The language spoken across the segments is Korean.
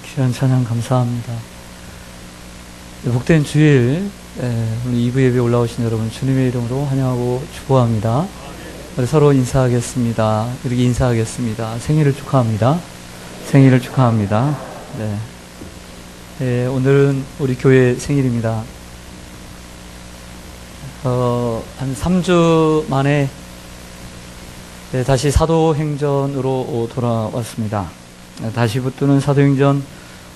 귀한 찬양 감사합니다. 복된 주일, 오늘 2부 예배 올라오신 여러분 주님의 이름으로 환영하고 축복합니다. 우리 서로 인사하겠습니다. 이렇게 인사하겠습니다. 생일을 축하합니다. 생일을 축하합니다. 오늘은 우리 교회 생일입니다. 한 3주 만에 다시 사도행전으로 돌아왔습니다. 다시 붙드는 사도행전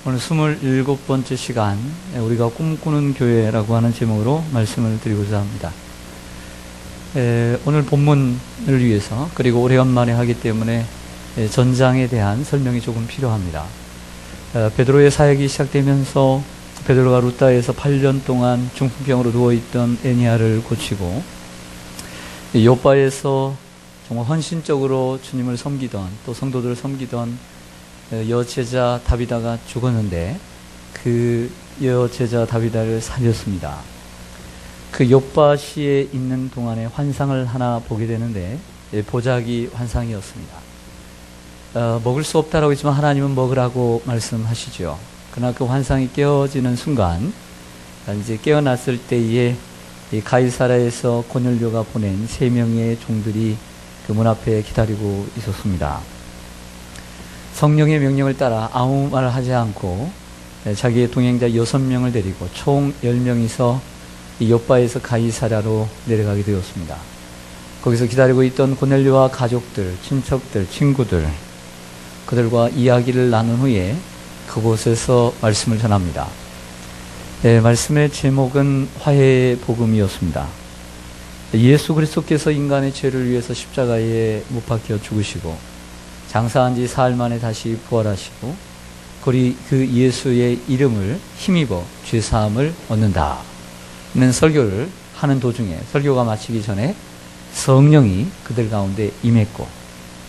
오늘 27번째 시간, 우리가 꿈꾸는 교회라고 하는 제목으로 말씀을 드리고자 합니다. 오늘 본문을 위해서, 그리고 오래간만에 하기 때문에 전장에 대한 설명이 조금 필요합니다. 베드로의 사역이 시작되면서 베드로가 루다에서 8년 동안 중풍병으로 누워있던 애니아를 고치고, 요바에서 정말 헌신적으로 주님을 섬기던, 또 성도들을 섬기던 여제자 다비다가 죽었는데 그 여제자 다비다를 살렸습니다. 그 요바시에 있는 동안에 환상을 하나 보게 되는데, 보자기 환상이었습니다. 먹을 수 없다라고 했지만 하나님은 먹으라고 말씀하시죠. 그러나 그 환상이 깨어지는 순간, 이제 깨어났을 때에 이 가이사라에서 고넬료가 보낸 3명의 종들이 그 문 앞에 기다리고 있었습니다. 성령의 명령을 따라 아무 말을 하지 않고 자기의 동행자 6명을 데리고 총 10명이서 이 요바에서 가이사랴로 내려가게 되었습니다. 거기서 기다리고 있던 고넬료와 가족들, 친척들, 친구들, 그들과 이야기를 나눈 후에 그곳에서 말씀을 전합니다. 말씀의 제목은 화해의 복음이었습니다. 예수 그리스도께서 인간의 죄를 위해서 십자가에 못 박혀 죽으시고 장사한 지 사흘 만에 다시 부활하시고, 그 예수의 이름을 힘입어 죄사함을 얻는다는 설교를 하는 도중에, 설교가 마치기 전에 성령이 그들 가운데 임했고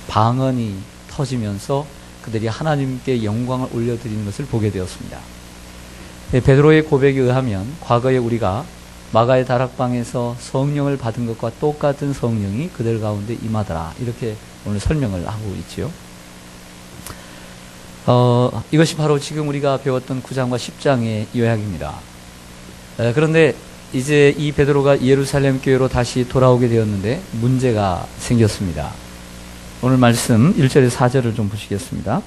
방언이 터지면서 그들이 하나님께 영광을 올려드리는 것을 보게 되었습니다. 베드로의 고백에 의하면 과거에 우리가 마가의 다락방에서 성령을 받은 것과 똑같은 성령이 그들 가운데 임하더라, 이렇게 오늘 설명을 하고 있지요. 이것이 바로 지금 우리가 배웠던 9장과 10장의 요약입니다. 그런데 이제 이 베드로가 예루살렘 교회로 다시 돌아오게 되었는데 문제가 생겼습니다. 오늘 말씀 1절에서 4절을 좀 보시겠습니다.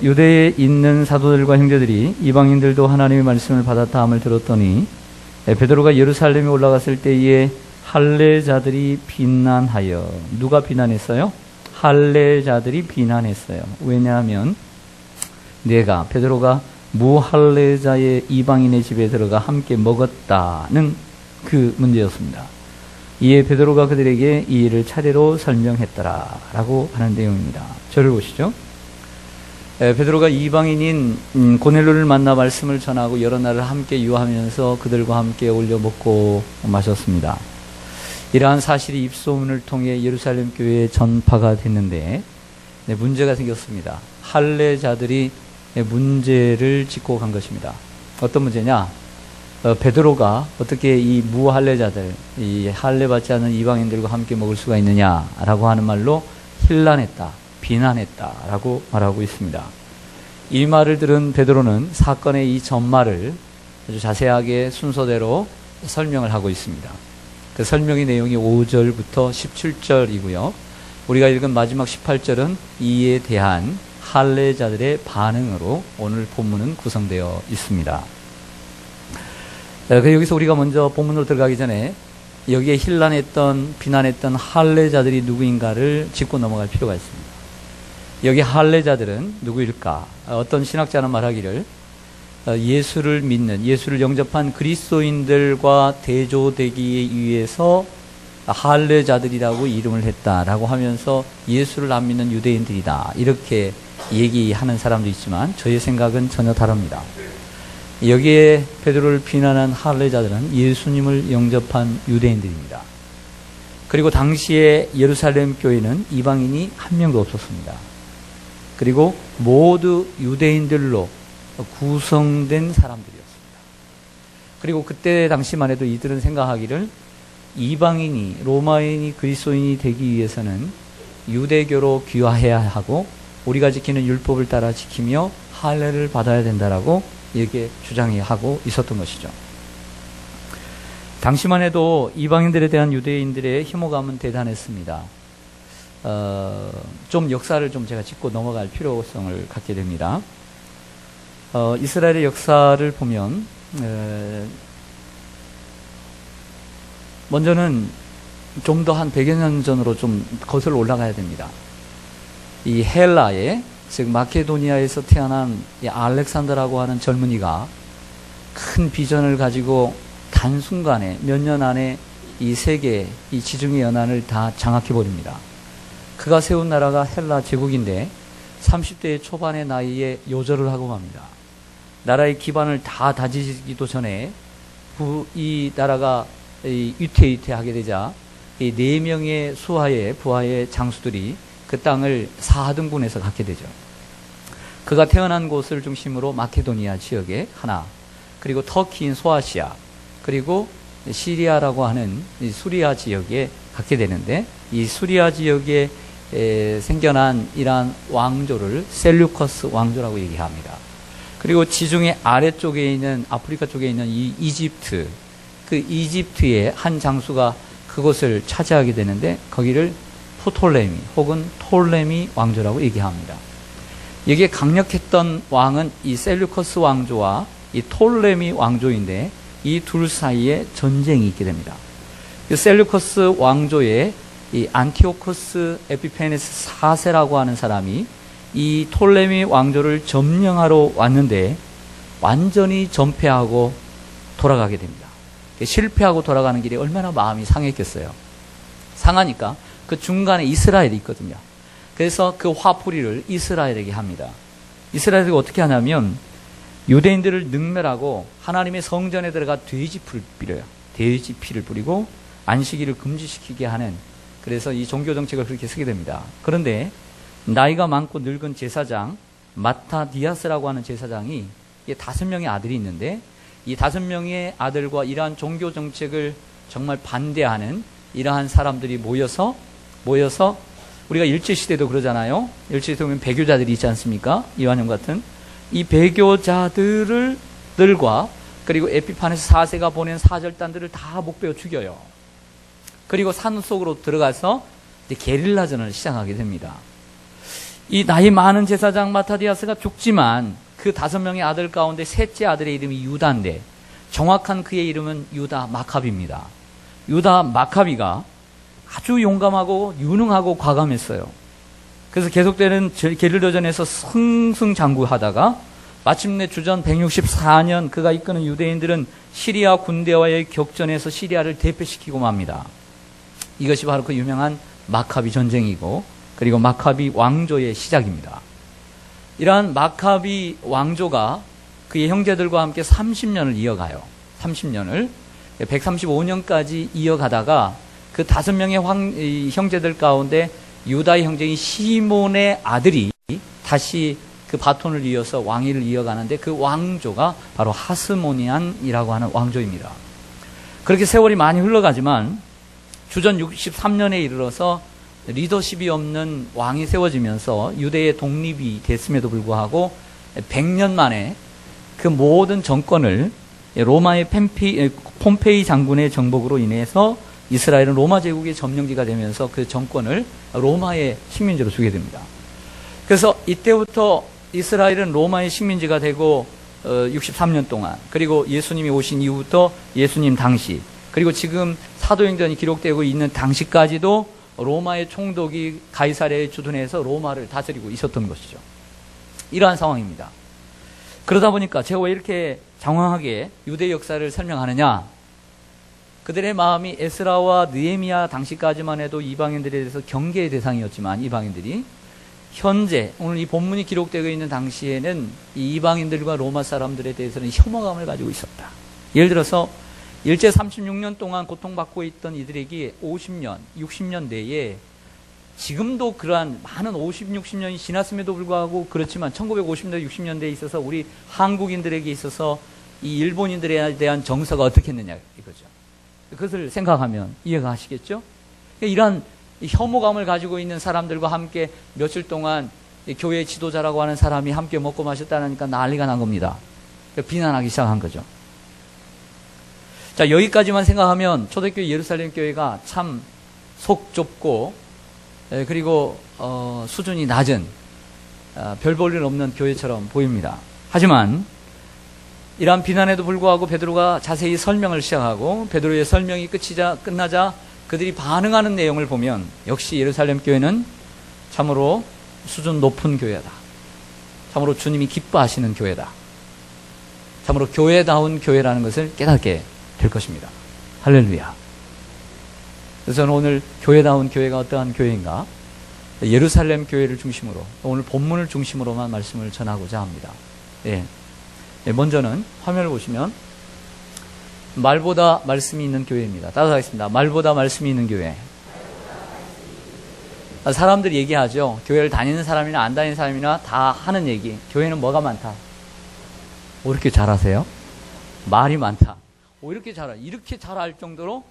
유대에 있는 사도들과 형제들이 이방인들도 하나님의 말씀을 받았다 함을 들었더니, 베드로가 예루살렘에 올라갔을 때에 할례자들이 비난하여, 누가 비난했어요? 할례자들이 비난했어요. 왜냐하면 베드로가 무할례자의 이방인의 집에 들어가 함께 먹었다는 그 문제였습니다. 이에 베드로가 그들에게 이 일을 차례로 설명했더라 라고 하는 내용입니다. 저를 보시죠. 베드로가 이방인인 고넬료를 만나 말씀을 전하고 여러 날을 함께 유하면서 그들과 함께 어울려 먹고 마셨습니다. 이러한 사실이 입소문을 통해 예루살렘 교회에 전파가 됐는데 문제가 생겼습니다. 할례자들이 문제를 짚고 간 것입니다. 어떤 문제냐? 베드로가 어떻게 이 무할례자들, 이 할례받지 않은 이방인들과 함께 먹을 수가 있느냐라고 하는 말로 힐난했다, 비난했다라고 말하고 있습니다. 이 말을 들은 베드로는 사건의 이 전말을 아주 자세하게 순서대로 설명을 하고 있습니다. 그 설명의 내용이 5절부터 17절이고요. 우리가 읽은 마지막 18절은 이에 대한 할례자들의 반응으로 오늘 본문은 구성되어 있습니다. 여기서 우리가 먼저 본문으로 들어가기 전에 여기에 힐난했던, 비난했던 할례자들이 누구인가를 짚고 넘어갈 필요가 있습니다. 여기 할례자들은 누구일까? 어떤 신학자는 말하기를 예수를 믿는, 예수를 영접한 그리스도인들과 대조되기 위해서 할례자들이라고 이름을 했다라고 하면서 예수를 안 믿는 유대인들이다, 이렇게 얘기하는 사람도 있지만 저의 생각은 전혀 다릅니다. 여기에 베드로를 비난한 할례자들은 예수님을 영접한 유대인들입니다. 그리고 당시에 예루살렘 교회는 이방인이 한 명도 없었습니다. 그리고 모두 유대인들로 구성된 사람들이었습니다. 그리고 그때 당시만 해도 이들은 생각하기를 이방인이, 로마인이 그리스도인이 되기 위해서는 유대교로 귀화해야 하고 우리가 지키는 율법을 따라 지키며 할례를 받아야 된다라고 이렇게 주장하고 있었던 것이죠. 당시만 해도 이방인들에 대한 유대인들의 혐오감은 대단했습니다. 좀 역사를 좀 제가 짚고 넘어갈 필요성을 갖게 됩니다. 이스라엘의 역사를 보면 먼저는 좀 더 한 100여 년 전으로 좀 거슬러 올라가야 됩니다. 이 헬라에, 즉 마케도니아에서 태어난 이 알렉산더라고 하는 젊은이가 큰 비전을 가지고 단순간에 몇 년 안에 이 세계, 이 지중해 연안을 다 장악해버립니다. 그가 세운 나라가 헬라 제국인데 30대 초반의 나이에 요절을 하고 맙니다. 나라의 기반을 다 다지기도 전에 이 나라가 위태위태하게 되자 이 4명의 부하의 장수들이 그 땅을 4등분해서 갖게 되죠. 그가 태어난 곳을 중심으로 마케도니아 지역에 하나, 그리고 터키인 소아시아, 그리고 시리아라고 하는 이 수리아 지역에 갖게 되는데, 이 수리아 지역에 생겨난 이러한 왕조를 셀류커스 왕조라고 얘기합니다. 그리고 지중해 아래쪽에 있는 아프리카 쪽에 있는 이 이집트, 그 이집트의 한 장수가 그것을 차지하게 되는데 거기를 프톨레미 혹은 톨레미 왕조라고 얘기합니다. 여기에 강력했던 왕은 이 셀류커스 왕조와 이 톨레미 왕조인데 이 둘 사이에 전쟁이 있게 됩니다. 그 셀류커스 왕조의 이 안티오코스 에피페네스 4세라고 하는 사람이 이 톨레미 왕조를 점령하러 왔는데 완전히 전패하고 돌아가게 됩니다. 실패하고 돌아가는 길이 얼마나 마음이 상했겠어요. 상하니까 그 중간에 이스라엘이 있거든요. 그래서 그 화풀이를 이스라엘에게 합니다. 이스라엘이 어떻게 하냐면 유대인들을 능멸하고 하나님의 성전에 들어가 돼지 피를 뿌려요. 돼지 피를 뿌리고 안식일을 금지시키게 하는, 그래서 이 종교 정책을 그렇게 쓰게 됩니다. 그런데 나이가 많고 늙은 제사장 마타디아스라고 하는 제사장이 5명의 아들이 있는데 이 5명의 아들과 이러한 종교 정책을 정말 반대하는 이러한 사람들이 모여서 우리가 일제시대도 그러잖아요. 일제시대 보면 배교자들이 있지 않습니까? 이완용 같은 이 배교자들과 그리고 에피파네스 4세가 보낸 사절단들을 다 목베어 죽여요. 그리고 산속으로 들어가서 이제 게릴라전을 시작하게 됩니다. 이 나이 많은 제사장 마타디아스가 죽지만 그 5명의 아들 가운데 셋째 아들의 이름이 유다인데 정확한 그의 이름은 유다 마카비입니다. 유다 마카비가 아주 용감하고 유능하고 과감했어요. 그래서 계속되는 게릴라전에서 승승장구하다가 마침내 주전 164년 그가 이끄는 유대인들은 시리아 군대와의 격전에서 시리아를 대패시키고 맙니다. 이것이 바로 그 유명한 마카비 전쟁이고 그리고 마카비 왕조의 시작입니다. 이러한 마카비 왕조가 그의 형제들과 함께 30년을 이어가요. 30년을 135년까지 이어가다가 그 5명의 형제들 가운데 유다의 형제인 시몬의 아들이 다시 그 바톤을 이어서 왕위를 이어가는데 그 왕조가 바로 하스모니안이라고 하는 왕조입니다. 그렇게 세월이 많이 흘러가지만 주전 63년에 이르러서 리더십이 없는 왕이 세워지면서 유대의 독립이 됐음에도 불구하고 100년 만에 그 모든 정권을 로마의 폼페이 장군의 정복으로 인해서 이스라엘은 로마 제국의 점령지가 되면서 그 정권을 로마의 식민지로 주게 됩니다. 그래서 이때부터 이스라엘은 로마의 식민지가 되고 63년 동안, 그리고 예수님이 오신 이후부터 예수님 당시, 그리고 지금 사도행전이 기록되고 있는 당시까지도 로마의 총독이 가이사랴에 주둔해서 로마를 다스리고 있었던 것이죠. 이러한 상황입니다. 그러다 보니까 제가 왜 이렇게 장황하게 유대 역사를 설명하느냐? 그들의 마음이 에스라와 느헤미야 당시까지만 해도 이방인들에 대해서 경계의 대상이었지만 이방인들이 현재 오늘 이 본문이 기록되고 있는 당시에는 이 이방인들과 로마 사람들에 대해서는 혐오감을 가지고 있었다. 예를 들어서 일제 36년 동안 고통받고 있던 이들에게 50년, 60년 내에 지금도 그러한 많은 50, 60년이 지났음에도 불구하고 그렇지만 1950년대, 60년대에 있어서 우리 한국인들에게 있어서 이 일본인들에 대한 정서가 어떻게 했느냐 이거죠. 그것을 생각하면 이해가 가시겠죠? 이러한 혐오감을 가지고 있는 사람들과 함께 며칠 동안 이 교회 지도자라고 하는 사람이 함께 먹고 마셨다니까 난리가 난 겁니다. 비난하기 시작한 거죠. 자, 여기까지만 생각하면 초대교회 예루살렘 교회가 참 속 좁고 그리고 수준이 낮은 별 볼 일 없는 교회처럼 보입니다. 하지만 이러한 비난에도 불구하고 베드로가 자세히 설명을 시작하고 베드로의 설명이 끝나자 그들이 반응하는 내용을 보면 역시 예루살렘 교회는 참으로 수준 높은 교회다. 참으로 주님이 기뻐하시는 교회다. 참으로 교회다운 교회라는 것을 깨닫게 될 것입니다. 할렐루야. 그래서 저는 오늘 교회다운 교회가 어떠한 교회인가? 예루살렘 교회를 중심으로 오늘 본문을 중심으로만 말씀을 전하고자 합니다. 예. 먼저는 화면을 보시면 말보다 말씀이 있는 교회입니다. 따라하겠습니다. 말보다 말씀이 있는 교회. 사람들이 얘기하죠. 교회를 다니는 사람이나 안 다니는 사람이나 다 하는 얘기. 교회는 뭐가 많다. 오, 이렇게 잘하세요? 말이 많다. 오, 이렇게 잘 알 정도로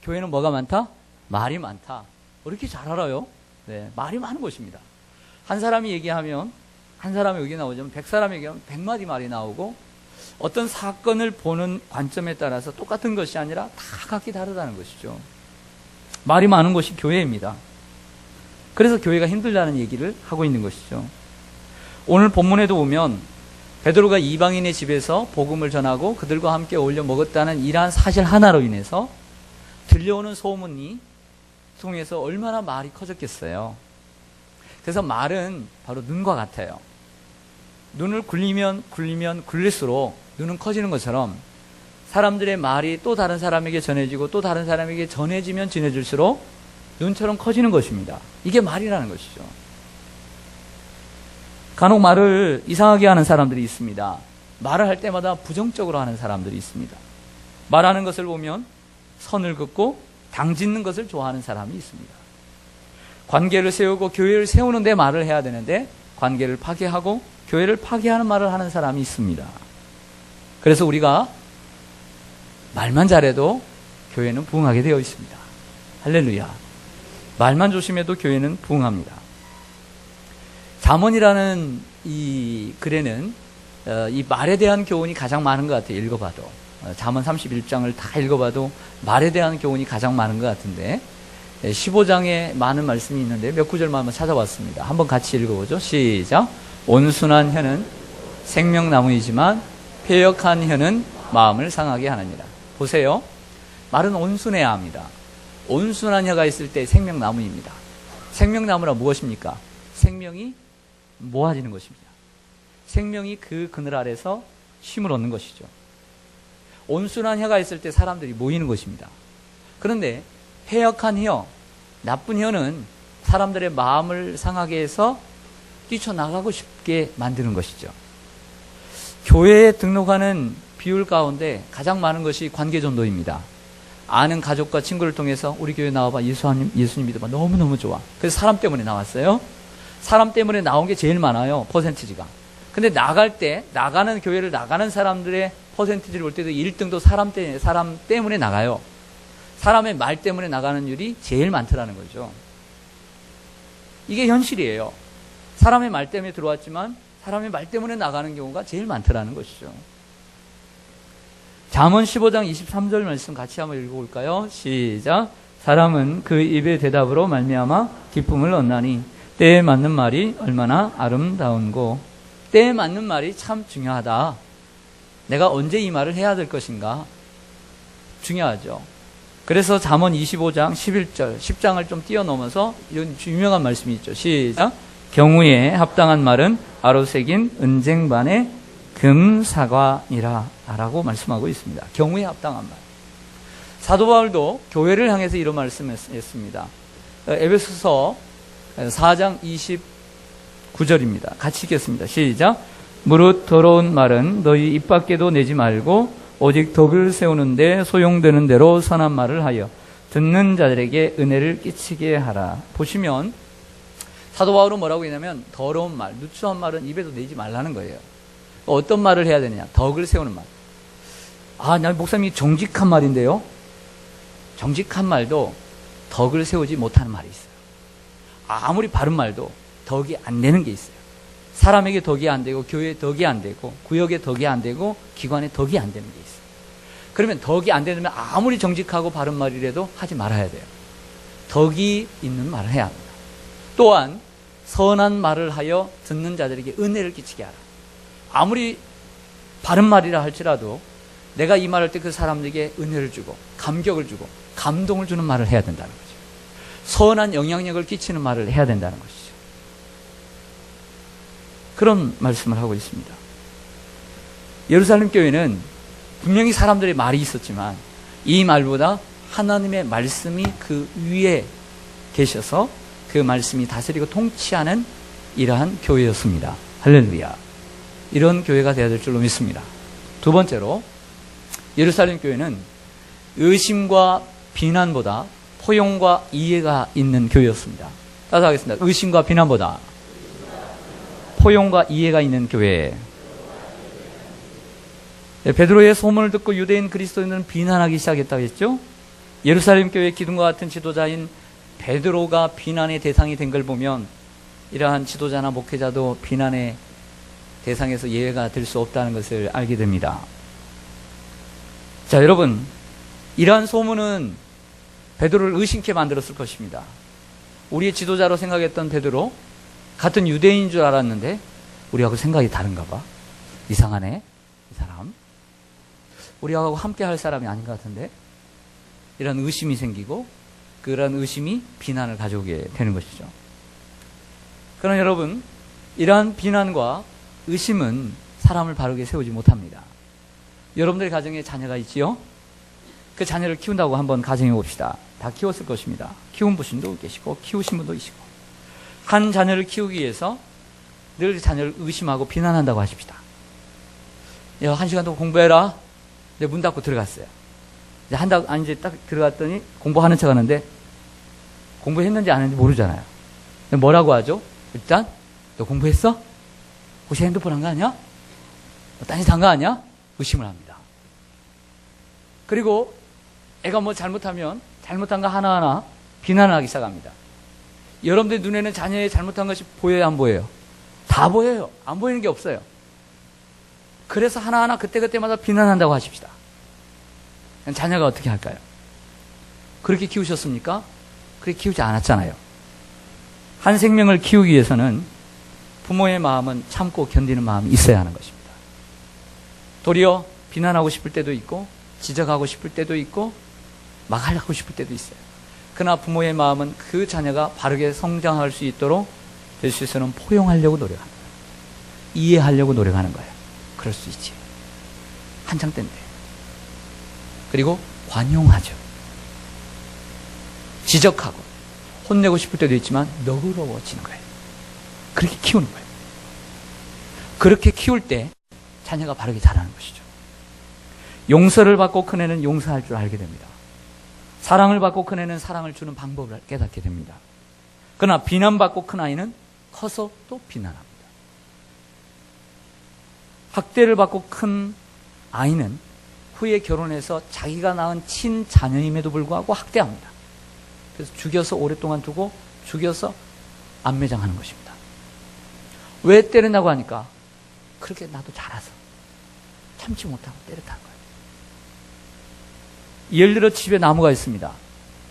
교회는 뭐가 많다? 말이 많다. 오, 이렇게 잘 알아요? 네, 말이 많은 것입니다. 한 사람이 얘기하면 한 사람이 여기 나오자면 100사람이 얘기하면 100마디 말이 나오고 어떤 사건을 보는 관점에 따라서 똑같은 것이 아니라 다 각기 다르다는 것이죠. 말이 많은 것이 교회입니다. 그래서 교회가 힘들다는 얘기를 하고 있는 것이죠. 오늘 본문에도 보면 베드로가 이방인의 집에서 복음을 전하고 그들과 함께 어울려 먹었다는 이러한 사실 하나로 인해서 들려오는 소문이 통해서 얼마나 말이 커졌겠어요. 그래서 말은 바로 눈과 같아요. 눈을 굴리면 굴릴수록 눈은 커지는 것처럼 사람들의 말이 또 다른 사람에게 전해지고 또 다른 사람에게 전해지면 전해질수록 눈처럼 커지는 것입니다. 이게 말이라는 것이죠. 간혹 말을 이상하게 하는 사람들이 있습니다. 말을 할 때마다 부정적으로 하는 사람들이 있습니다. 말하는 것을 보면 선을 긋고 당짓는 것을 좋아하는 사람이 있습니다. 관계를 세우고 교회를 세우는데 말을 해야 되는데 관계를 파괴하고 교회를 파괴하는 말을 하는 사람이 있습니다. 그래서 우리가 말만 잘해도 교회는 부흥하게 되어 있습니다. 할렐루야. 말만 조심해도 교회는 부흥합니다. 잠언이라는 이 글에는 이 말에 대한 교훈이 가장 많은 것 같아요. 읽어봐도. 잠언 31장을 다 읽어봐도 말에 대한 교훈이 가장 많은 것 같은데 15장에 많은 말씀이 있는데 몇 구절만 한번 찾아봤습니다. 한번 같이 읽어보죠. 시작. 온순한 혀는 생명나무이지만 패역한 혀는 마음을 상하게 하느니라. 보세요. 말은 온순해야 합니다. 온순한 혀가 있을 때 생명나무입니다. 생명나무라 무엇입니까? 생명이 모아지는 것입니다. 생명이 그 그늘 아래서 쉼을 얻는 것이죠. 온순한 혀가 있을 때 사람들이 모이는 것입니다. 그런데 패역한 혀, 나쁜 혀는 사람들의 마음을 상하게 해서 뛰쳐나가고 싶게 만드는 것이죠. 교회에 등록하는 비율 가운데 가장 많은 것이 관계전도입니다. 아는 가족과 친구를 통해서 우리 교회 나와봐. 예수님 믿어봐. 너무너무 좋아. 그래서 사람 때문에 나왔어요. 사람 때문에 나온 게 제일 많아요. 퍼센티지가. 근데 나가는 교회를 나가는 사람들의 퍼센티지를 볼 때도 1등도 사람 때문에 나가요. 사람의 말 때문에 나가는 율이 제일 많더라는 거죠. 이게 현실이에요. 사람의 말 때문에 들어왔지만 사람의 말 때문에 나가는 경우가 제일 많더라는 것이죠. 잠언 15장 23절 말씀 같이 한번 읽어볼까요? 시작. 사람은 그 입의 대답으로 말미암아 기쁨을 얻나니 때에 맞는 말이 얼마나 아름다운고. 때에 맞는 말이 참 중요하다. 내가 언제 이 말을 해야 될 것인가? 중요하죠. 그래서 잠언 25장 11절 10장을 좀 뛰어넘어서 이런 유명한 말씀이 있죠. 시작. 경우에 합당한 말은 아로새긴 은쟁반의 금사과니라 라고 말씀하고 있습니다. 경우에 합당한 말. 사도 바울도 교회를 향해서 이런 말씀했습니다. 에베소서 4장 29절입니다. 같이 읽겠습니다. 시작. 무릇 더러운 말은 너희 입 밖에도 내지 말고 오직 덕을 세우는데 소용되는 대로 선한 말을 하여 듣는 자들에게 은혜를 끼치게 하라. 보시면 사도 바울은 뭐라고 했냐면 더러운 말, 누추한 말은 입에도 내지 말라는 거예요. 어떤 말을 해야 되느냐? 덕을 세우는 말. 나 목사님이 정직한 말인데요. 정직한 말도 덕을 세우지 못하는 말이 있어요. 아무리 바른 말도 덕이 안 되는 게 있어요. 사람에게 덕이 안 되고 교회에 덕이 안 되고 구역에 덕이 안 되고 기관에 덕이 안 되는 게 있어요. 그러면 덕이 안 되면 아무리 정직하고 바른 말이라도 하지 말아야 돼요. 덕이 있는 말을 해야 합니다. 또한 선한 말을 하여 듣는 자들에게 은혜를 끼치게 하라. 아무리 바른 말이라 할지라도 내가 이 말할 때 그 사람들에게 은혜를 주고 감격을 주고 감동을 주는 말을 해야 된다는 거죠. 선한 영향력을 끼치는 말을 해야 된다는 것이죠. 그런 말씀을 하고 있습니다. 예루살렘 교회는 분명히 사람들의 말이 있었지만 이 말보다 하나님의 말씀이 그 위에 계셔서 그 말씀이 다스리고 통치하는 이러한 교회였습니다. 할렐루야. 이런 교회가 되어야 될 줄로 믿습니다. 두 번째로 예루살렘 교회는 의심과 비난보다 포용과 이해가 있는 교회였습니다. 따라서 하겠습니다. 의심과 비난보다 포용과 이해가 있는 교회. 베드로의 소문을 듣고 유대인 그리스도인들은 비난하기 시작했다고 했죠. 예루살렘 교회 기둥과 같은 지도자인 베드로가 비난의 대상이 된 걸 보면 이러한 지도자나 목회자도 비난의 대상에서 예외가 될 수 없다는 것을 알게 됩니다. 자, 여러분, 이러한 소문은 베드로를 의심케 만들었을 것입니다. 우리의 지도자로 생각했던 베드로, 같은 유대인인 줄 알았는데 우리하고 생각이 다른가 봐. 이상하네, 이 사람. 우리하고 함께 할 사람이 아닌 것 같은데. 이런 의심이 생기고 그런 의심이 비난을 가져오게 되는 것이죠. 그러나 여러분, 이러한 비난과 의심은 사람을 바르게 세우지 못합니다. 여러분들의 가정에 자녀가 있지요? 그 자녀를 키운다고 한번 가정해 봅시다. 다 키웠을 것입니다. 키운 분도 계시고 키우신 분도 계시고. 한 자녀를 키우기 위해서 늘 자녀를 의심하고 비난한다고 하십시다. 야, 1시간 동안 공부해라. 내 문 닫고 들어갔어요. 이제 딱 들어갔더니 공부하는 척 하는데 공부했는지 안 했는지 모르잖아요. 뭐라고 하죠? 일단, 너 공부했어? 혹시 핸드폰 한 거 아니야? 딴짓 한 거 아니야? 의심을 합니다. 그리고 애가 뭐 잘못하면 잘못한 거 하나하나 비난을 하기 시작합니다. 여러분들 눈에는 자녀의 잘못한 것이 보여요, 안 보여요? 다 보여요. 안 보이는 게 없어요. 그래서 하나하나 그때그때마다 비난한다고 하십시다. 자녀가 어떻게 할까요? 그렇게 키우셨습니까? 그렇게 키우지 않았잖아요. 한 생명을 키우기 위해서는 부모의 마음은 참고 견디는 마음이 있어야 하는 것입니다. 도리어 비난하고 싶을 때도 있고 지적하고 싶을 때도 있고 막 하려고 싶을 때도 있어요. 그러나 부모의 마음은 그 자녀가 바르게 성장할 수 있도록 될 수 있어서는 포용하려고 노력하는 거예요. 이해하려고 노력하는 거예요. 그럴 수 있지. 한창 때인데. 그리고 관용하죠. 지적하고 혼내고 싶을 때도 있지만 너그러워지는 거예요. 그렇게 키우는 거예요. 그렇게 키울 때 자녀가 바르게 자라는 것이죠. 용서를 받고 큰 애는 용서할 줄 알게 됩니다. 사랑을 받고 큰 애는 사랑을 주는 방법을 깨닫게 됩니다. 그러나 비난받고 큰 아이는 커서 또 비난합니다. 학대를 받고 큰 아이는 후에 결혼해서 자기가 낳은 친자녀임에도 불구하고 학대합니다. 그래서 죽여서 오랫동안 두고 죽여서 안매장하는 것입니다. 왜 때린다고 하니까 그렇게 나도 자라서 참지 못하고 때렸다는 거예요. 예를 들어 집에 나무가 있습니다.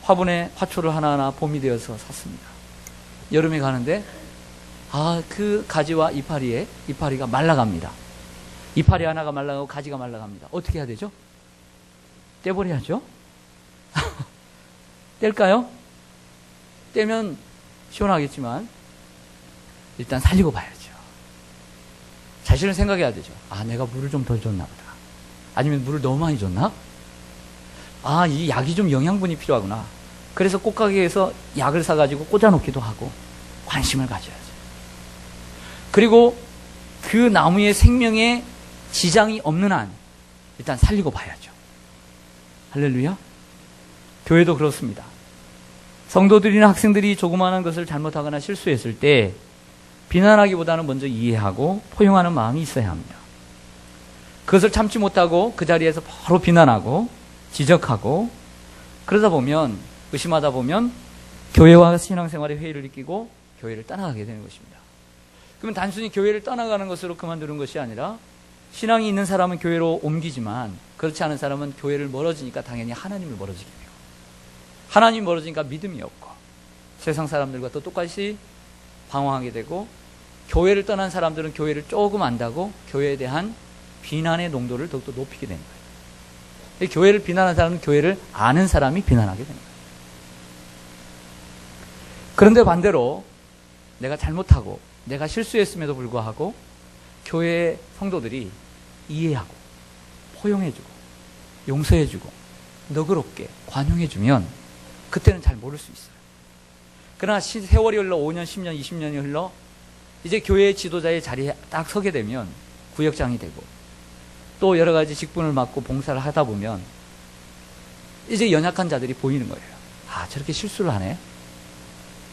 화분에 화초를 하나하나 봄이 되어서 샀습니다. 여름에 가는데 그 가지와 이파리가 말라갑니다. 이파리 하나가 말라가고 가지가 말라갑니다. 어떻게 해야 되죠? 떼버려야죠. 뗄까요? 떼면 시원하겠지만 일단 살리고 봐야죠. 자신을 생각해야 되죠. 내가 물을 좀 덜 줬나 보다. 아니면 물을 너무 많이 줬나? 이 약이 좀 영양분이 필요하구나. 그래서 꽃가게에서 약을 사가지고 꽂아놓기도 하고 관심을 가져야죠. 그리고 그 나무의 생명에 지장이 없는 한 일단 살리고 봐야죠. 할렐루야. 교회도 그렇습니다. 성도들이나 학생들이 조그마한 것을 잘못하거나 실수했을 때 비난하기보다는 먼저 이해하고 포용하는 마음이 있어야 합니다. 그것을 참지 못하고 그 자리에서 바로 비난하고 지적하고 그러다 보면 의심하다 보면 교회와 신앙생활의 회의를 느끼고 교회를 떠나가게 되는 것입니다. 그러면 단순히 교회를 떠나가는 것으로 그만두는 것이 아니라 신앙이 있는 사람은 교회로 옮기지만 그렇지 않은 사람은 교회를 멀어지니까 당연히 하나님을 멀어지게 돼요. 하나님이 멀어지니까 믿음이 없고 세상 사람들과 또 똑같이 방황하게 되고 교회를 떠난 사람들은 교회를 조금 안다고 교회에 대한 비난의 농도를 더욱더 높이게 되는 거예요. 교회를 비난하는 사람은 교회를 아는 사람이 비난하게 되는 거예요. 그런데 반대로 내가 잘못하고 내가 실수했음에도 불구하고 교회 성도들이 이해하고 포용해주고 용서해주고 너그럽게 관용해주면 그때는 잘 모를 수 있어요. 그러나 세월이 흘러 5년, 10년, 20년이 흘러 이제 교회의 지도자의 자리에 딱 서게 되면 구역장이 되고 또 여러 가지 직분을 맡고 봉사를 하다 보면 이제 연약한 자들이 보이는 거예요. 아, 저렇게 실수를 하네?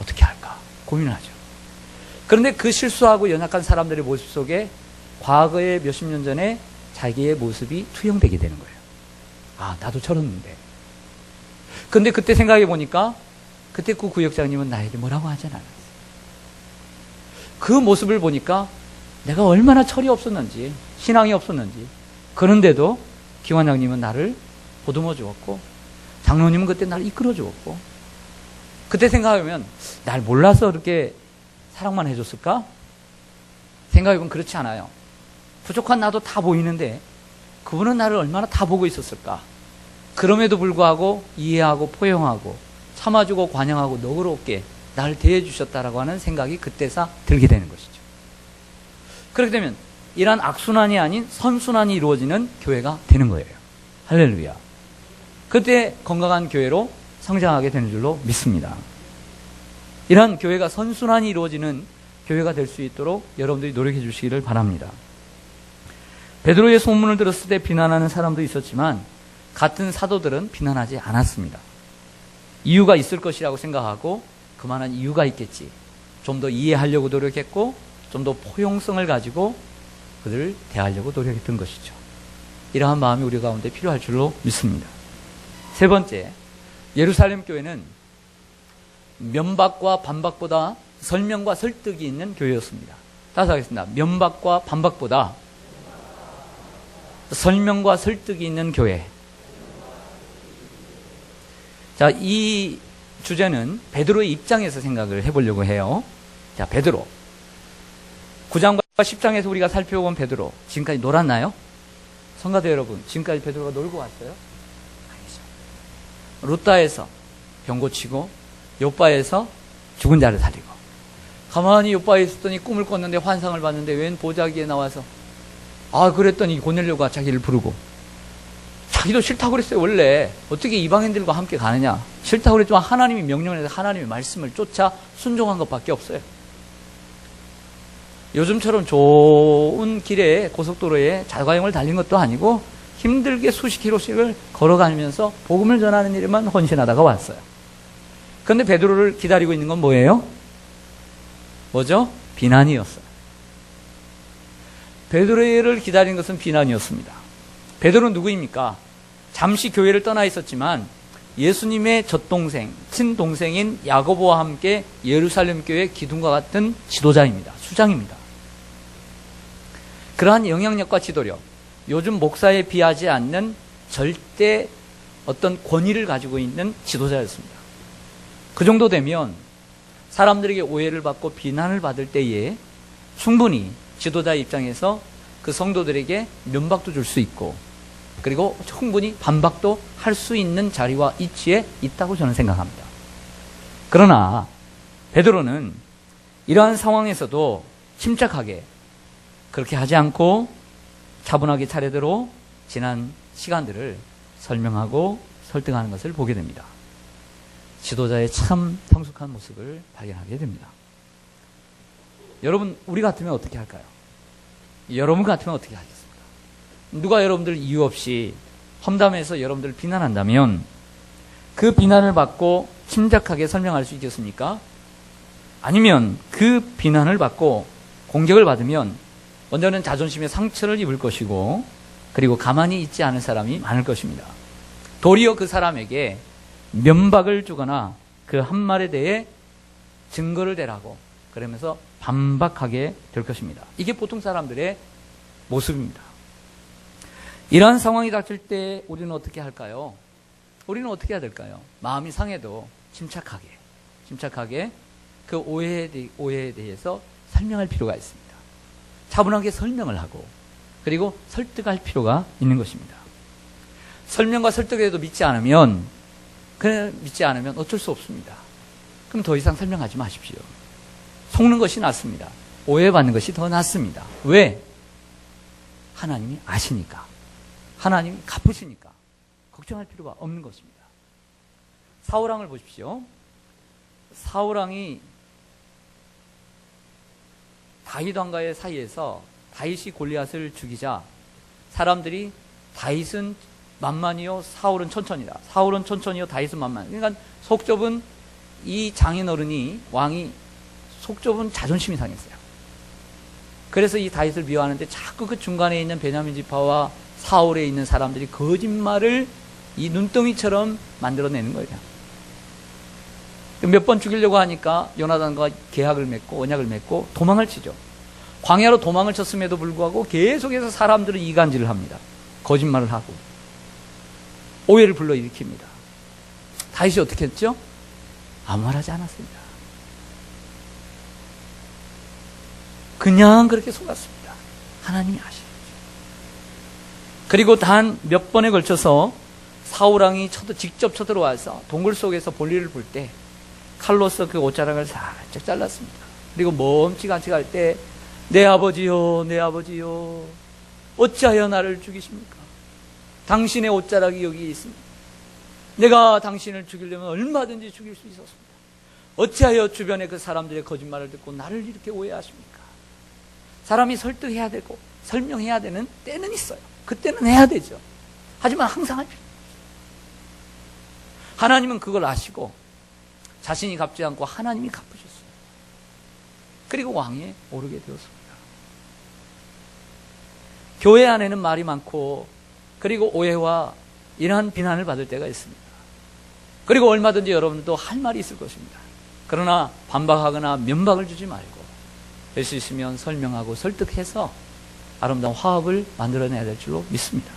어떻게 할까? 고민을 하죠. 그런데 그 실수하고 연약한 사람들의 모습 속에 과거의 몇십 년 전에 자기의 모습이 투영되게 되는 거예요. 아, 나도 저랬는데. 근데 그때 생각해 보니까 그때 그 구역장님은 나에게 뭐라고 하지 않았어요. 그 모습을 보니까 내가 얼마나 철이 없었는지, 신앙이 없었는지. 그런데도 기관장님은 나를 보듬어 주었고, 장로님은 그때 나를 이끌어 주었고, 그때 생각하면 날 몰라서 그렇게 사랑만 해줬을까? 생각해보면 그렇지 않아요. 부족한 나도 다 보이는데 그분은 나를 얼마나 다 보고 있었을까? 그럼에도 불구하고 이해하고 포용하고 참아주고 관용하고 너그럽게 나를 대해주셨다라고 하는 생각이 그때서 들게 되는 것이죠. 그렇게 되면 이러한 악순환이 아닌 선순환이 이루어지는 교회가 되는 거예요. 할렐루야. 그때 건강한 교회로 성장하게 되는 줄로 믿습니다. 이러한 교회가 선순환이 이루어지는 교회가 될 수 있도록 여러분들이 노력해 주시기를 바랍니다. 베드로의 소문을 들었을 때 비난하는 사람도 있었지만 같은 사도들은 비난하지 않았습니다. 이유가 있을 것이라고 생각하고 그만한 이유가 있겠지. 좀 더 이해하려고 노력했고 좀 더 포용성을 가지고 그들을 대하려고 노력했던 것이죠. 이러한 마음이 우리 가운데 필요할 줄로 믿습니다. 세 번째, 예루살렘 교회는 면박과 반박보다 설명과 설득이 있는 교회였습니다. 다시 하겠습니다. 면박과 반박보다 설명과 설득이 있는 교회. 자, 이 주제는 베드로의 입장에서 생각을 해보려고 해요. 자, 베드로. 9장과 10장에서 우리가 살펴본 베드로. 지금까지 놀았나요? 성가대 여러분, 지금까지 베드로가 놀고 왔어요? 아니죠. 루다에서 병 고치고, 요바에서 죽은 자를 살리고, 가만히 요바에 있었더니 꿈을 꿨는데 환상을 봤는데 웬 보자기에 나와서 그랬더니 고넬료가 자기를 부르고, 자기도 싫다고 그랬어요. 원래 어떻게 이방인들과 함께 가느냐, 싫다고 그랬지만 하나님이 명령을 해서 하나님의 말씀을 쫓아 순종한 것밖에 없어요. 요즘처럼 좋은 길에 고속도로에 자가용을 달린 것도 아니고 힘들게 수십 킬로씩을 걸어가면서 복음을 전하는 일에만 헌신하다가 왔어요. 그런데 베드로를 기다리고 있는 건 뭐예요? 뭐죠? 비난이었어요. 베드로를 기다린 것은 비난이었습니다. 베드로는 누구입니까? 잠시 교회를 떠나 있었지만 예수님의 젖동생, 친동생인 야고보와 함께 예루살렘 교회 기둥과 같은 지도자입니다. 수장입니다. 그러한 영향력과 지도력, 요즘 목사에 비하지 않는 절대 어떤 권위를 가지고 있는 지도자였습니다. 그 정도 되면 사람들에게 오해를 받고 비난을 받을 때에 충분히 지도자 입장에서 그 성도들에게 면박도 줄 수 있고 그리고 충분히 반박도 할 수 있는 자리와 위치에 있다고 저는 생각합니다. 그러나 베드로는 이러한 상황에서도 침착하게 그렇게 하지 않고 차분하게 차례대로 지난 시간들을 설명하고 설득하는 것을 보게 됩니다. 지도자의 참 성숙한 모습을 발견하게 됩니다. 여러분, 우리 같으면 어떻게 할까요? 여러분 같으면 어떻게 하겠습니까? 누가 여러분들 이유 없이 험담해서 여러분들을 비난한다면 그 비난을 받고 침착하게 설명할 수 있겠습니까? 아니면 그 비난을 받고 공격을 받으면 먼저는 자존심에 상처를 입을 것이고 그리고 가만히 있지 않을 사람이 많을 것입니다. 도리어 그 사람에게 면박을 주거나 그 한 말에 대해 증거를 대라고 그러면서 반박하게 될 것입니다. 이게 보통 사람들의 모습입니다. 이러한 상황이 닥칠 때 우리는 어떻게 할까요? 우리는 어떻게 해야 될까요? 마음이 상해도 침착하게 그 오해에 대해서 설명할 필요가 있습니다. 차분하게 설명을 하고 그리고 설득할 필요가 있는 것입니다. 설명과 설득에도 믿지 않으면 어쩔 수 없습니다. 그럼 더 이상 설명하지 마십시오. 속는 것이 낫습니다. 오해받는 것이 더 낫습니다. 왜? 하나님이 아시니까. 하나님이 갚으시니까. 걱정할 필요가 없는 것입니다. 사울왕을 보십시오. 사울왕이 다윗 왕과의 사이에서 다윗이 골리앗을 죽이자 사람들이 다윗은 만만이요 사울은 천천이다. 사울은 천천이요 다윗은 만만. 그러니까 속 좁은 이 장인어른이 왕이 속 좁은 자존심이 상했어요. 그래서 이 다윗을 미워하는데 자꾸 그 중간에 있는 베냐민 지파와 사울에 있는 사람들이 거짓말을 이 눈덩이처럼 만들어내는 거예요. 몇 번 죽이려고 하니까 요나단과 계약을 맺고 언약을 맺고 도망을 치죠. 광야로 도망을 쳤음에도 불구하고 계속해서 사람들은 이간질을 합니다. 거짓말을 하고 오해를 불러일으킵니다. 다윗이 어떻게 했죠? 아무 말 하지 않았습니다. 그냥 그렇게 속았습니다. 하나님이 아시죠. 그리고 단 몇 번에 걸쳐서 사울왕이 직접 쳐들어와서 동굴 속에서 볼일을 볼 때 칼로서 그 옷자락을 살짝 잘랐습니다. 그리고 멈칫않게 갈 때 내 아버지요 내 아버지요 어찌하여 나를 죽이십니까? 당신의 옷자락이 여기 있습니다. 내가 당신을 죽이려면 얼마든지 죽일 수 있었습니다. 어찌하여 주변의 그 사람들의 거짓말을 듣고 나를 이렇게 오해하십니까? 사람이 설득해야 되고 설명해야 되는 때는 있어요. 그때는 해야 되죠. 하지만 항상 할 필요 없어요. 하나님은 그걸 아시고 자신이 갚지 않고 하나님이 갚으셨어요. 그리고 왕위에 오르게 되었습니다. 교회 안에는 말이 많고 그리고 오해와 이러한 비난을 받을 때가 있습니다. 그리고 얼마든지 여러분도 할 말이 있을 것입니다. 그러나 반박하거나 면박을 주지 말고 될 수 있으면 설명하고 설득해서 아름다운 화합을 만들어내야 될 줄로 믿습니다.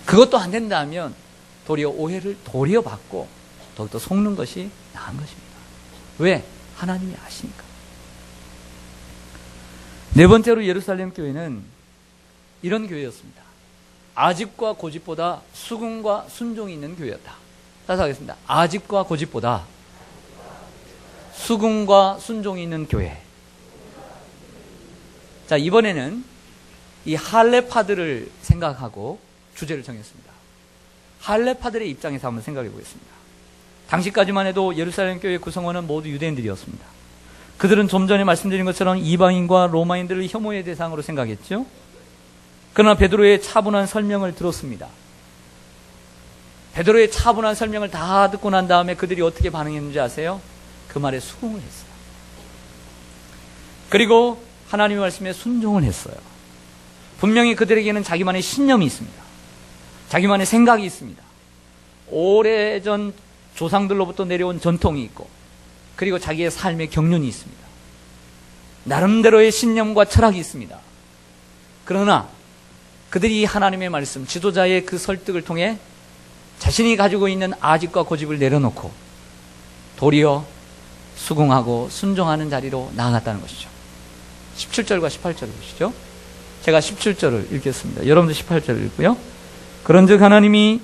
그것도 안 된다면 도리어 오해를 도리어 받고 더욱더 속는 것이 나은 것입니다. 왜? 하나님이 아시니까. 네 번째로 예루살렘 교회는 이런 교회였습니다. 아집과 고집보다 수긍과 순종이 있는 교회였다. 따라서 하겠습니다. 아집과 고집보다 수긍과 순종이 있는 교회. 자, 이번에는 이 할례파들을 생각하고 주제를 정했습니다. 할례파들의 입장에서 한번 생각해 보겠습니다. 당시까지만 해도 예루살렘 교회 구성원은 모두 유대인들이었습니다. 그들은 좀 전에 말씀드린 것처럼 이방인과 로마인들을 혐오의 대상으로 생각했죠. 그러나 베드로의 차분한 설명을 들었습니다. 베드로의 차분한 설명을 다 듣고 난 다음에 그들이 어떻게 반응했는지 아세요? 그 말에 수긍을 했어요. 그리고 하나님의 말씀에 순종을 했어요. 분명히 그들에게는 자기만의 신념이 있습니다. 자기만의 생각이 있습니다. 오래전 조상들로부터 내려온 전통이 있고 그리고 자기의 삶의 경륜이 있습니다. 나름대로의 신념과 철학이 있습니다. 그러나 그들이 하나님의 말씀, 지도자의 그 설득을 통해 자신이 가지고 있는 아집과 고집을 내려놓고 도리어 수긍하고 순종하는 자리로 나아갔다는 것이죠. 17절과 18절을 보시죠. 제가 17절을 읽겠습니다. 여러분도 18절을 읽고요. 그런즉 하나님이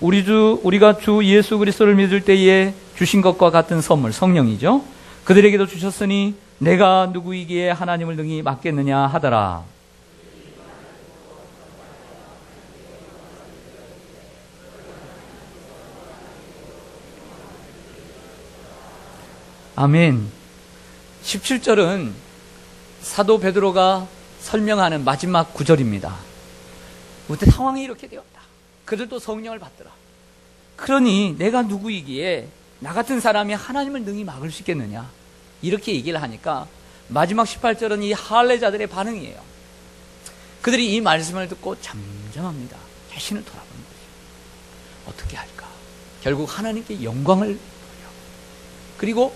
우리가 주 예수 그리스도를 믿을 때에 주신 것과 같은 선물, 성령이죠. 그들에게도 주셨으니 내가 누구이기에 하나님을 능히 맡겠느냐 하더라. 아멘. 17절은 사도 베드로가 설명하는 마지막 구절입니다. 그때 상황이 이렇게 되었다. 그들도 성령을 받더라. 그러니 내가 누구이기에 나 같은 사람이 하나님을 능히 막을 수 있겠느냐, 이렇게 얘기를 하니까 마지막 18절은 이 할례자들의 반응이에요. 그들이 이 말씀을 듣고 잠잠합니다. 자신을 돌아보는 거죠. 어떻게 할까? 결국 하나님께 영광을 돌려, 그리고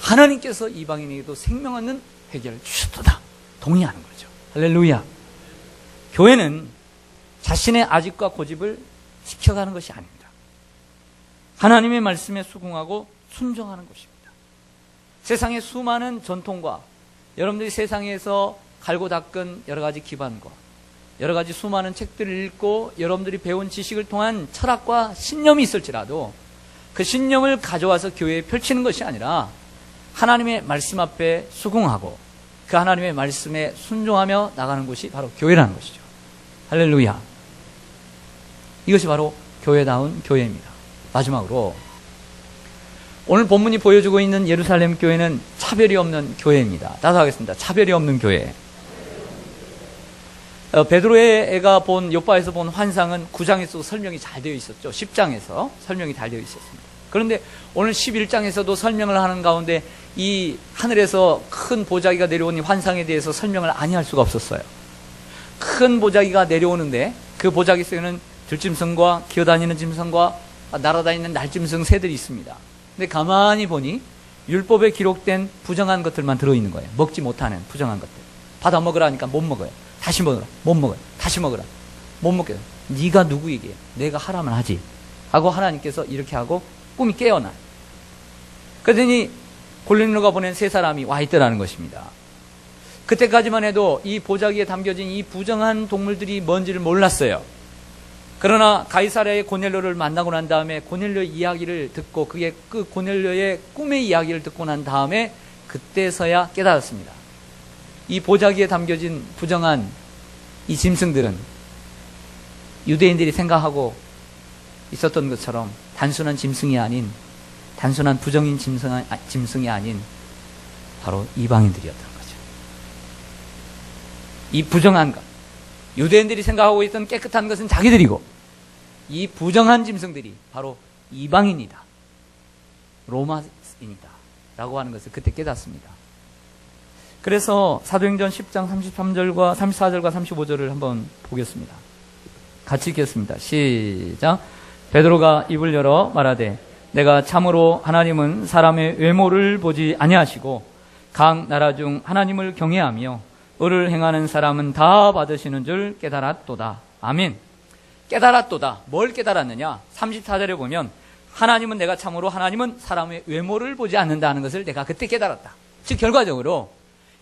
하나님께서 이방인에게도 생명 얻는 회개를 주셨도다. 동의하는 거죠. 할렐루야. 교회는 자신의 아집과 고집을 지켜가는 것이 아닙니다. 하나님의 말씀에 수긍하고 순종하는 것입니다. 세상의 수많은 전통과 여러분들이 세상에서 갈고 닦은 여러 가지 기반과 여러 가지 수많은 책들을 읽고 여러분들이 배운 지식을 통한 철학과 신념이 있을지라도 그 신념을 가져와서 교회에 펼치는 것이 아니라 하나님의 말씀 앞에 수긍하고 그 하나님의 말씀에 순종하며 나가는 곳이 바로 교회라는 것이죠. 할렐루야. 이것이 바로 교회다운 교회입니다. 마지막으로 오늘 본문이 보여주고 있는 예루살렘 교회는 차별이 없는 교회입니다. 따서 하겠습니다. 차별이 없는 교회. 베드로의 애가 본 요바에서 본 환상은 9장에서도 설명이 잘 되어 있었죠. 10장에서 설명이 잘 되어 있었습니다. 그런데 오늘 11장에서도 설명을 하는 가운데 이 하늘에서 큰 보자기가 내려온 이 환상에 대해서 설명을 아니할 수가 없었어요. 큰 보자기가 내려오는데 그 보자기 속에는 들짐승과 기어다니는 짐승과 날아다니는 날짐승 새들이 있습니다. 근데 가만히 보니 율법에 기록된 부정한 것들만 들어있는 거예요. 먹지 못하는 부정한 것들. 받아 먹으라니까 못 먹어요. 다시 먹으라. 못 먹어요. 다시 먹으라. 못 먹게. 네가 누구에게 내가 하라면 하지 하고 하나님께서 이렇게 하고 꿈이 깨어나. 그러더니 골리노가 보낸 세 사람이 와 있더라는 것입니다. 그때까지만 해도 이 보자기에 담겨진 이 부정한 동물들이 뭔지를 몰랐어요. 그러나 가이사랴의 고넬료를 만나고 난 다음에 고넬료의 이야기를 듣고 그게 그 고넬료의 꿈의 이야기를 듣고 난 다음에 그때서야 깨달았습니다. 이 보자기에 담겨진 부정한 이 짐승들은 유대인들이 생각하고 있었던 것처럼 단순한 짐승이 아닌, 단순한 부정인 짐승이 아닌 바로 이방인들이었던 거죠. 이 부정한 것, 유대인들이 생각하고 있던 깨끗한 것은 자기들이고 이 부정한 짐승들이 바로 이방인이다, 로마인이다 라고 하는 것을 그때 깨닫습니다. 그래서 사도행전 10장 33절과 34절과 35절을 한번 보겠습니다. 같이 읽겠습니다. 시작. 베드로가 입을 열어 말하되 내가 참으로 하나님은 사람의 외모를 보지 아니하시고 각 나라 중 하나님을 경외하며 의를 행하는 사람은 다 받으시는 줄 깨달았도다. 아멘. 깨달았도다. 뭘 깨달았느냐? 34절에 보면 하나님은 내가 참으로 하나님은 사람의 외모를 보지 않는다는 것을 내가 그때 깨달았다. 즉 결과적으로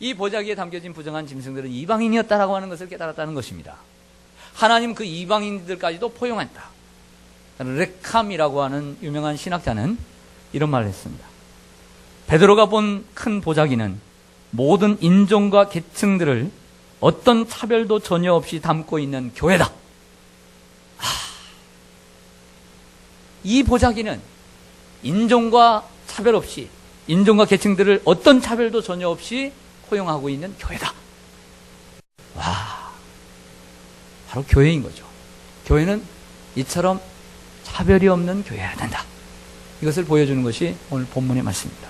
이 보자기에 담겨진 부정한 짐승들은 이방인이었다라고 하는 것을 깨달았다는 것입니다. 하나님 그 이방인들까지도 포용한다. 레캄이라고 하는 유명한 신학자는 이런 말을 했습니다. 베드로가 본 큰 보자기는 모든 인종과 계층들을 어떤 차별도 전혀 없이 담고 있는 교회다. 이 보자기는 인종과 차별 없이, 인종과 계층들을 어떤 차별도 전혀 없이 포용하고 있는 교회다. 와, 바로 교회인 거죠. 교회는 이처럼 차별이 없는 교회여야 된다. 이것을 보여주는 것이 오늘 본문의 말씀입니다.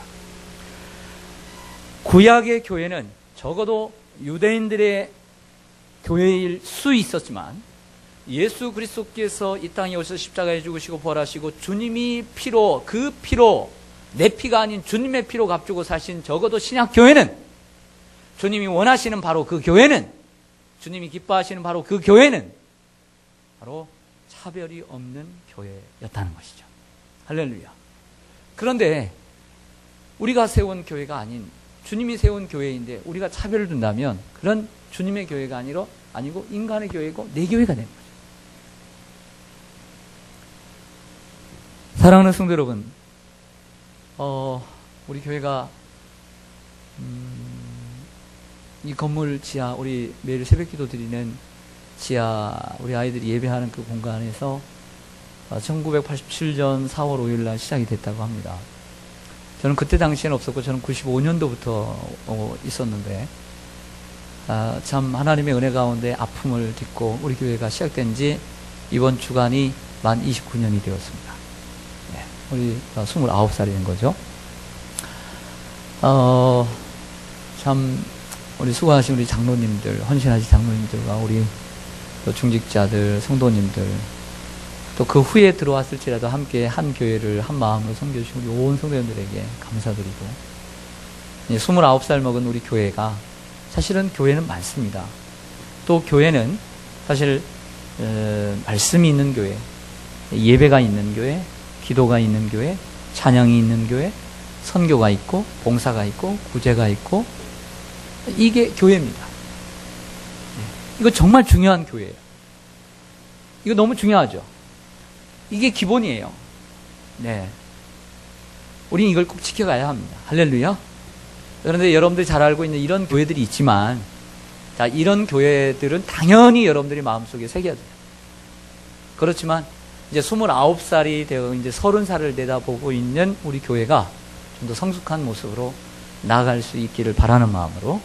구약의 교회는 적어도 유대인들의 교회일 수 있었지만 예수 그리스도께서 이 땅에 오셔서 십자가에 죽으시고 부활하시고 주님이 피로, 그 피로, 내 피가 아닌 주님의 피로 값주고 사신 적어도 신약 교회는, 주님이 원하시는 바로 그 교회는, 주님이 기뻐하시는 바로 그 교회는 바로 차별이 없는 교회였다는 것이죠. 할렐루야. 그런데 우리가 세운 교회가 아닌 주님이 세운 교회인데 우리가 차별을 둔다면 그런 주님의 교회가 아니고 인간의 교회고 내 교회가 되는 거죠. 사랑하는 성도 여러분, 우리 교회가 이 건물 지하, 우리 매일 새벽기도 드리는 지하, 우리 아이들이 예배하는 그 공간에서 1987년 4월 5일 날 시작이 됐다고 합니다. 저는 그때 당시에는 없었고 저는 95년도부터 있었는데 참 하나님의 은혜 가운데 아픔을 딛고 우리 교회가 시작된 지 이번 주간이 만 29년이 되었습니다. 네, 우리 29살이 된 거죠. 참 우리 수고하신 우리 장로님들, 헌신하신 장로님들과 우리 또 중직자들, 성도님들, 또 그 후에 들어왔을지라도 함께 한 교회를 한 마음으로 섬겨주신 우리 온 성도님들에게 감사드리고, 29살 먹은 우리 교회가 사실은 교회는 많습니다. 또 교회는 사실 말씀이 있는 교회, 예배가 있는 교회, 기도가 있는 교회, 찬양이 있는 교회, 선교가 있고 봉사가 있고 구제가 있고, 이게 교회입니다. 이거 정말 중요한 교회예요. 이거 너무 중요하죠. 이게 기본이에요. 네, 우린 이걸 꼭 지켜가야 합니다. 할렐루야. 그런데 여러분들이 잘 알고 있는 이런 교회들이 있지만, 자, 이런 교회들은 당연히 여러분들이 마음속에 새겨야 돼요. 그렇지만 이제 29살이 되어 이제 30살을 내다보고 있는 우리 교회가 좀 더 성숙한 모습으로 나아갈 수 있기를 바라는 마음으로,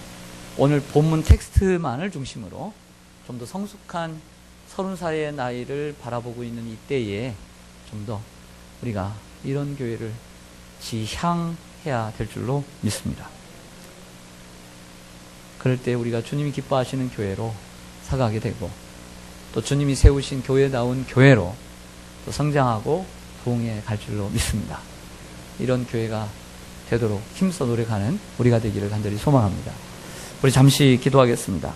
오늘 본문 텍스트만을 중심으로 좀 더 성숙한 30살의 나이를 바라보고 있는 이때에 좀 더 우리가 이런 교회를 지향해야 될 줄로 믿습니다. 그럴 때 우리가 주님이 기뻐하시는 교회로 살아가게 되고, 또 주님이 세우신 교회다운 교회로 또 성장하고 부흥해 갈 줄로 믿습니다. 이런 교회가 되도록 힘써 노력하는 우리가 되기를 간절히 소망합니다. 우리 잠시 기도하겠습니다.